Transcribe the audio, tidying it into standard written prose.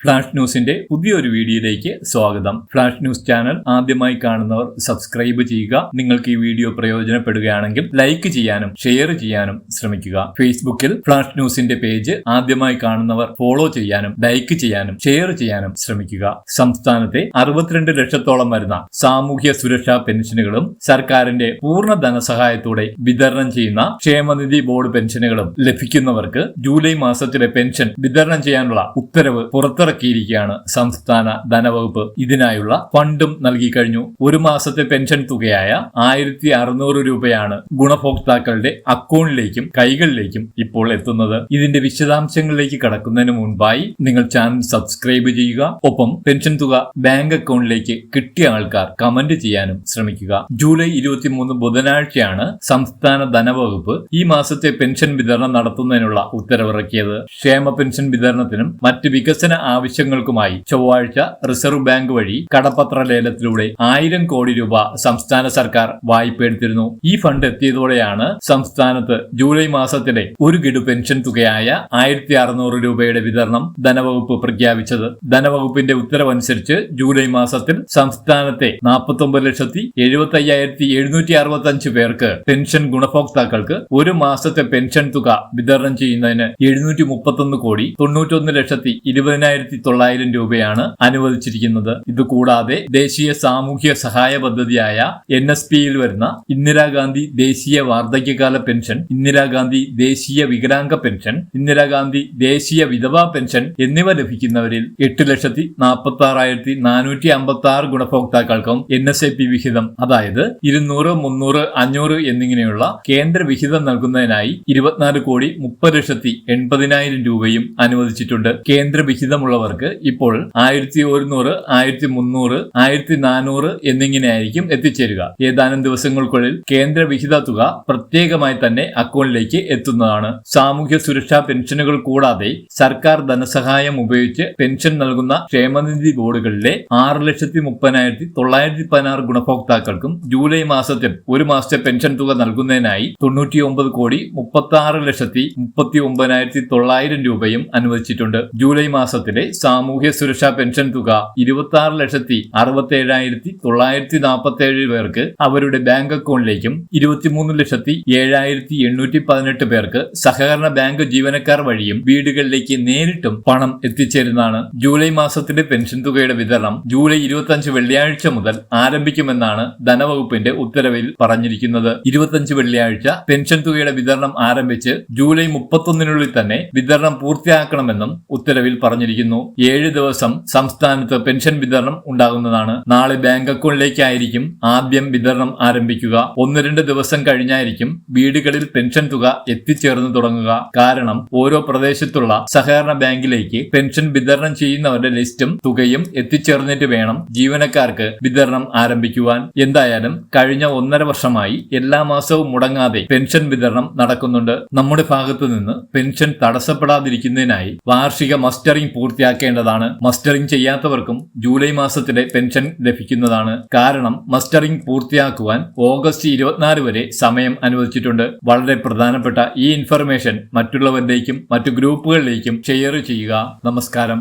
Flash ന്യൂസിന്റെ പുതിയൊരു വീഡിയോയിലേക്ക് സ്വാഗതം. ഫ്ലാഷ് ന്യൂസ് ചാനൽ ആദ്യമായി കാണുന്നവർ സബ്സ്ക്രൈബ് ചെയ്യുക. നിങ്ങൾക്ക് ഈ വീഡിയോ പ്രയോജനപ്പെടുകയാണെങ്കിൽ ലൈക്ക് ചെയ്യാനും ഷെയർ ചെയ്യാനും ശ്രമിക്കുക. ഫേസ്ബുക്കിൽ ഫ്ലാഷ് ന്യൂസിന്റെ പേജ് ആദ്യമായി കാണുന്നവർ ഫോളോ ചെയ്യാനും ലൈക്ക് ചെയ്യാനും ഷെയർ ചെയ്യാനും ശ്രമിക്കുക. സംസ്ഥാനത്തെ 62 ലക്ഷത്തോളം വരുന്ന സാമൂഹ്യ സുരക്ഷാ പെൻഷനുകളും സർക്കാരിന്റെ പൂർണ്ണ ധനസഹായത്തോടെ വിതരണം ചെയ്യുന്ന ക്ഷേമനിധി ബോർഡ് പെൻഷനുകളും ലഭിക്കുന്നവർക്ക് ജൂലൈ മാസത്തിലെ പെൻഷൻ വിതരണം ചെയ്യാനുള്ള ഉത്തരവ് പുറത്തിറക്കിയിരിക്കുകയാണ് സംസ്ഥാന ധനവകുപ്പ്. ഇതിനായുള്ള ഫണ്ടും നൽകി കഴിഞ്ഞു. ഒരു മാസത്തെ പെൻഷൻ തുകയായ 1600 രൂപയാണ് ഗുണഭോക്താക്കളുടെ അക്കൗണ്ടിലേക്കും കൈകളിലേക്കും ഇപ്പോൾ എത്തുന്നത്. ഇതിന്റെ വിശദാംശങ്ങളിലേക്ക് കടക്കുന്നതിന് മുൻപായി നിങ്ങൾ ചാനൽ സബ്സ്ക്രൈബ് ചെയ്യുക. ഒപ്പം പെൻഷൻ തുക ബാങ്ക് അക്കൗണ്ടിലേക്ക് കിട്ടിയ ആൾക്കാർ കമന്റ് ചെയ്യാനും ശ്രമിക്കുക. ജൂലൈ 23 ബുധനാഴ്ചയാണ് സംസ്ഥാന ധനവകുപ്പ് ഈ മാസത്തെ പെൻഷൻ വിതരണം നടത്തുന്നതിനുള്ള ഉത്തരവിറക്കിയത്. ക്ഷേമ പെൻഷൻ വിതരണത്തിനും മറ്റ് വികസന ആവശ്യങ്ങൾക്കുമായി ചൊവ്വാഴ്ച റിസർവ് ബാങ്ക് വഴി കടപ്പത്ര ലേലത്തിലൂടെ 1000 കോടി രൂപ സംസ്ഥാന സർക്കാർ വായ്പയെടുത്തിരുന്നു. ഈ ഫണ്ട് എത്തിയതോടെയാണ് സംസ്ഥാനത്ത് ജൂലൈ മാസത്തിലെ ഒരു ഗഡു പെൻഷൻ തുകയായ 1600 രൂപയുടെ വിതരണം ധനവകുപ്പ് പ്രഖ്യാപിച്ചത്. ധനവകുപ്പിന്റെ ഉത്തരവനുസരിച്ച് ജൂലൈ മാസത്തിൽ സംസ്ഥാനത്തെ 49,75,765 പേർക്ക് പെൻഷൻ ഗുണഭോക്താക്കൾക്ക് ഒരു മാസത്തെ പെൻഷൻ തുക വിതരണം ചെയ്യുന്നതിന് 731,91,20,900 രൂപയാണ് അനുവദിച്ചിരിക്കുന്നത്. ഇതുകൂടാതെ ദേശീയ സാമൂഹ്യ സഹായ പദ്ധതിയായ NSPയിൽ വരുന്ന ഇന്ദിരാഗാന്ധി ദേശീയ വാർദ്ധക്യകാല പെൻഷൻ, ഇന്ദിരാഗാന്ധി ദേശീയ വികലാംഗ പെൻഷൻ, ഇന്ദിരാഗാന്ധി ദേശീയ വിധവാ പെൻഷൻ എന്നിവ ലഭിക്കുന്നവരിൽ 8,46,456 ഗുണഭോക്താക്കൾക്കും NSAP വിഹിതം, അതായത് 200, 300, 500 എന്നിങ്ങനെയുള്ള കേന്ദ്ര വിഹിതം നൽകുന്നതിനായി 24,30,80,000 രൂപയും അനുവദിച്ചിട്ടുണ്ട്. കേന്ദ്ര വിഹിതമുള്ളവർക്ക് ഇപ്പോൾ 1100, 1300, 1400 എന്നിങ്ങനെയായിരിക്കും എത്തിച്ചേരുക. ഏതാനും ദിവസങ്ങൾക്കുള്ളിൽ കേന്ദ്ര വിഹിത തുക പ്രത്യേകമായി തന്നെ അക്കൗണ്ടിലേക്ക് എത്തുന്നതാണ്. സാമൂഹ്യ സുരക്ഷാ പെൻഷനുകൾ കൂടാതെ സർക്കാർ ധനസഹായം ഉപയോഗിച്ച് പെൻഷൻ നൽകുന്ന ക്ഷേമനിധി ബോർഡുകളിലെ 6,30,916 ഗുണഭോക്താക്കൾക്കും ജൂലൈ മാസത്തിൽ ഒരു മാസത്തെ പെൻഷൻ തുക നൽകുന്നതിനായി 99,36,39,900 രൂപയും അനുവദിച്ചിട്ടുണ്ട്. ജൂലൈ മാസത്തിലെ സാമൂഹ്യ സുരക്ഷാ പെൻഷൻ തുക 26,67,947 പേർക്ക് അവരുടെ ബാങ്ക് അക്കൗണ്ടിലേക്കും 23,07,818 പേർക്ക് സഹകരണ ബാങ്ക് ജീവനക്കാർ വഴിയും വീടുകളിലേക്ക് നേരിട്ടും പണം എത്തിച്ചേരുന്നതാണ്. ജൂലൈ മാസത്തിലെ പെൻഷൻ തുകയുടെ വിതരണം ജൂലൈ 25 വെള്ളിയാഴ്ച മുതൽ ആരംഭിക്കുമെന്നാണ് ധനവകുപ്പിന്റെ ഉത്തരവിൽ പറഞ്ഞിരിക്കുന്നത്. 25 വെള്ളിയാഴ്ച പെൻഷൻ തുകയുടെ വിതരണം ആരംഭിച്ച് ജൂലൈ 31 തന്നെ വിതരണം പൂർത്തിയാക്കണമെന്നും ഉത്തരവിൽ പറഞ്ഞിരിക്കുന്നു. 7 ദിവസം സംസ്ഥാനത്ത് പെൻഷൻ വിതരണം ഉണ്ടാകുന്നതാണ്. നാളെ ബാങ്ക് അക്കൗണ്ടിലേക്കായിരിക്കും ആദ്യം വിതരണം ആരംഭിക്കുക. 1-2 ദിവസം കഴിഞ്ഞായിരിക്കും വീടുകളിൽ പെൻഷൻ തുക എത്തിച്ചേർന്ന് തുടങ്ങുക. കാരണം ഓരോ പ്രദേശത്തുള്ള സഹകരണ ബാങ്കിലേക്ക് പെൻഷൻ വിതരണം ചെയ്യുന്നവരുടെ ലിസ്റ്റും തുകയും എത്തിച്ചേർന്നിട്ട് വേണം ജീവനക്കാർക്ക് വിതരണം ആരംഭിക്കുവാൻ. എന്തായാലും കഴിഞ്ഞ 1.5 വർഷമായി എല്ലാ മാസവും മുടങ്ങാതെ പെൻഷൻ വിതരണം നടക്കുന്നുണ്ട്. നമ്മുടെ ഭാഗത്തു നിന്ന് പെൻഷൻ തടസ്സപ്പെടാതിരിക്കുന്നതിനായി വാർഷിക മസ്റ്ററിംഗ് പൂർത്തിയാക്കേണ്ടതാണ്. മസ്റ്ററിംഗ് ചെയ്യാത്തവർക്കും ജൂലൈ മാസത്തിലെ പെൻഷൻ ലഭിക്കുന്നതാണ്. കാരണം മസ്റ്ററിംഗ് പൂർത്തിയാക്കുവാൻ ഓഗസ്റ്റ് 24 വരെ സമയം അനുവദിച്ചിട്ടുണ്ട്. വളരെ പ്രധാനപ്പെട്ട ഈ ഇൻഫർമേഷൻ മറ്റുള്ളവരിലേക്കും മറ്റു ഗ്രൂപ്പുകളിലേക്കും ഷെയർ ചെയ്യുക. നമസ്കാരം.